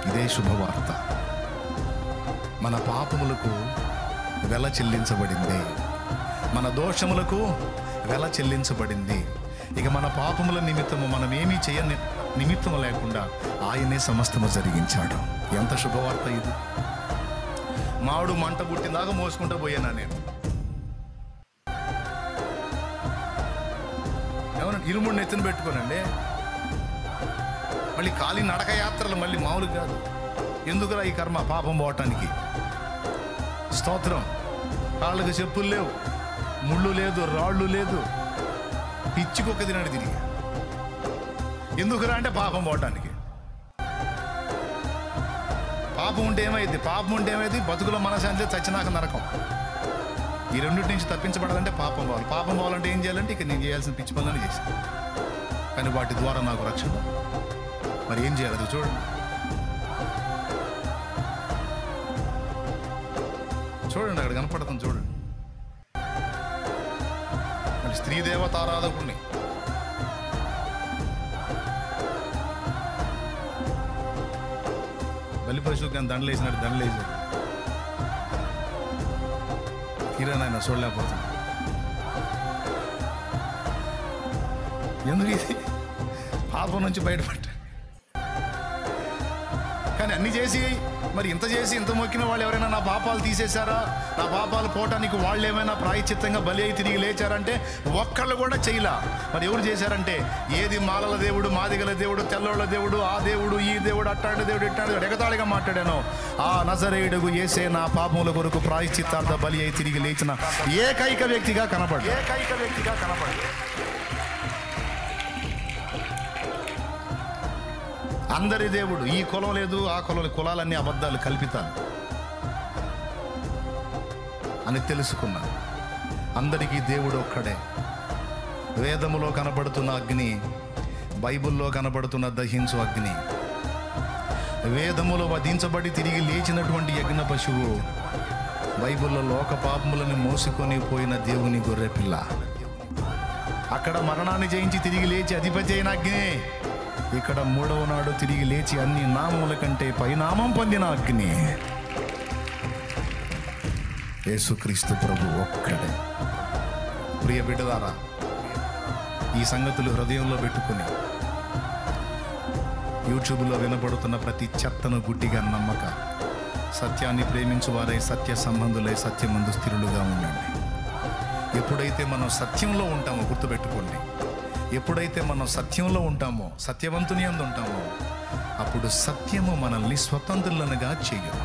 ఇదే శుభవార్త. మన పాపములకు వెల చెల్లించబడింది, మన దోషములకు వెల చెల్లించబడింది. ఇక మన పాపముల నిమిత్తము మనం ఏమీ చేయని నిమిత్తము లేకుండా ఆయనే సమస్తము జరిగించాడు. ఎంత శుభవార్త ఇది! మామిడు మంట పుట్టిందాకా మోసుకుంటూ పోయానా నేను. ఏమన్నా ఇరుముడిని ఎత్తున పెట్టుకోనండి, మళ్ళీ ఖాళీ నడక యాత్రలు మళ్ళీ మామూలు కాదు. ఎందుకురా ఈ కర్మ? పాపం పోవటానికి. స్తోత్రం. కాళ్ళకు చెప్పులు లేవు, ముళ్ళు లేదు, రాళ్ళు లేదు, పిచ్చికొక్క తినాడు తిరిగి. ఎందుకురా అంటే పాపం పోవటానికి. పాపం ఉంటే ఏమైంది? పాపం ఉంటే ఏమైంది? బతుకులో మనశాంతి, చచ్చినాక నరకం. ఈ రెండింటి నుంచి తప్పించబడాలంటే పాపం పోవాలి. పాపం పోవాలంటే ఏం చేయాలంటే ఇక నేను చేయాల్సిన పిచ్చి పనులను చేశాను, కానీ వాటి ద్వారా నాకు రక్షణ. మరి ఏం చేయాలి? అది చూడండి, చూడండి, అక్కడ కనపడుతుంది చూడండి. మరి స్త్రీ దేవత ఆరాధకుడిని బలి పశువుకి కానీ దండలు వేసినట్టు దండలు వేసాడు. కిరణ్ ఆయన చూడలేకపోతుంది. ఎందుకు? ఇది పాపం నుంచి బయటపడ్డా. కానీ అన్ని చేసి, మరి ఇంత చేసి ఇంత మొక్కిన వాళ్ళు ఎవరైనా నా పాపాలు తీసేశారా? నా పాపాలు పోవటానికి వాళ్ళు ఏమైనా ప్రాయశ్చిత్తంగా బలి అయి తిరిగి లేచారంటే ఒక్కళ్ళు కూడా చేయలా. మరి ఎవరు చేశారంటే, ఏది మాలల దేవుడు, మాదిగల దేవుడు, తెల్లోళ్ళ దేవుడు, ఆ దేవుడు, ఈ దేవుడు, అట్టాడు దేవుడు, ఇట్టాడు దేవుడు ఎగతాళిగా మాట్లాడాను. ఆ నజరేయుడుకు యేసే నా పాపముల కొరకు ప్రాయశ్చిత్తార్థ బలి అయి తిరిగి లేచిన ఏకైక వ్యక్తిగా కనపడు. అందరి దేవుడు. ఈ కులం లేదు, ఆ కులం, కులాలన్నీ అబద్ధాలు, కల్పితాలు అని తెలుసుకున్నాను. అందరికీ దేవుడు ఒక్కడే. వేదములో కనబడుతున్న అగ్ని, బైబిల్లో కనబడుతున్న దహించు అగ్ని. వేదములో వధించబడి తిరిగి లేచినటువంటి యజ్ఞ పశువు, బైబిల్లో లోక పాపములను మోసుకొని పోయిన దేవుని గొర్రెపిల్ల. అక్కడ మరణాన్ని జయించి తిరిగి లేచి అధిపతి అయిన అగ్ని, ఇక్కడ మూడవ నాడు తిరిగి లేచి అన్ని నామముల కంటే పైనామం పొందిన అగ్ని యేసుక్రీస్తు ప్రభు ఒక్కడే. ప్రియ బిడ్డలారా, ఈ సంగతులు హృదయంలో పెట్టుకుని యూట్యూబ్లో వినపడుతున్న ప్రతి చెత్తను గుడ్డిగా నమ్మక, సత్యాన్ని ప్రేమించు వారై సత్య సంబంధులై సత్యమందు స్థిరులుగా ఉండండి. ఎప్పుడైతే మనం సత్యంలో ఉంటామో, గుర్తుపెట్టుకోండి, ఎప్పుడైతే మనం సత్యంలో ఉంటామో, సత్యవంతుని యందు ఉంటామో, అప్పుడు సత్యము మనల్ని స్వతంత్రులనుగా చేయదు.